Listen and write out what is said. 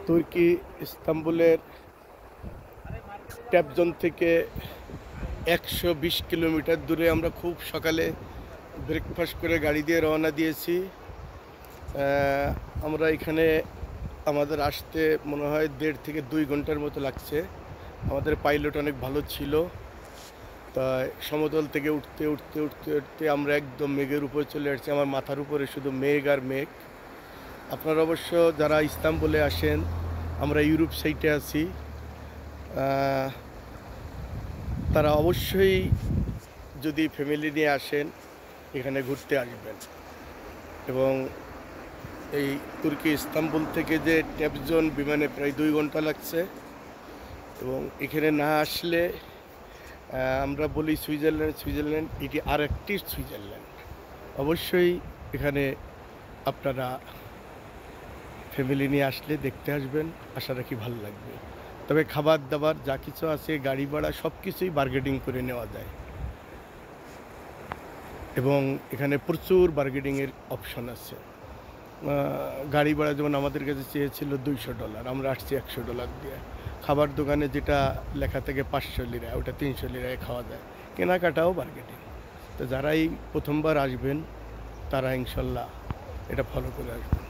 তুর্কি ইস্তাম্বুলের ট্যাবজন থেকে 120 কিলোমিটার দূরে আমরা খুব সকালে ব্রেকফাস্ট করে গাড়ি দিয়ে রওনা দিয়েছি। আমরা এখানে আমাদের আসতে মনে হয় 1.5 থেকে 2 ঘন্টার মতো লাগছে। আমাদের পাইলট অনেক ভালো ছিল। তাই সমতল থেকে উঠতে উঠতে উঠতে উঠতে আমরা একদম মেঘের উপরে চলে আসছি। আমার মাথার উপরে শুধু মেঘ আর মেঘ। আপনারা অবশ্য যারা ইস্তাম্বুলে আসেন, আমরা ইউরোপ সাইডে আছি, তারা অবশ্যই যদি ফ্যামিলি নিয়ে আসেন এখানে ঘুরতে আসবেন। এবং এই তুর্কি ইস্তাম্বুল থেকে যে ট্যাবজন বিমানে প্রায় 2 ঘন্টা লাগছে। এবং এখানে না আসলে আমরা বলি সুইজারল্যান্ড এটি আর একটি সুইজারল্যান্ড। অবশ্যই এখানে আপনারা ফ্যামিলি নিয়ে আসলে দেখতে আসবেন, আশা রাখি ভালো লাগবে। তবে খাবার দাবার যা কিছু আছে, গাড়ি ভাড়া সব কিছুই বার্গেনিং করে নেওয়া যায় এবং এখানে প্রচুর বার্গেনিংয়ের অপশন আছে। গাড়ি ভাড়া যেমন আমাদের কাছে চেয়েছিল $200, আমরা আসছি $100 দিয়ে। খাবার দোকানে যেটা লেখা থেকে 500 লিরা, ওটা 300 লিরায় খাওয়া যায়। কেনাকাটাও বার্গেনিং। তো যারাই প্রথমবার আসবেন তারা ইনশাল্লাহ এটা ফলো করে আসবেন।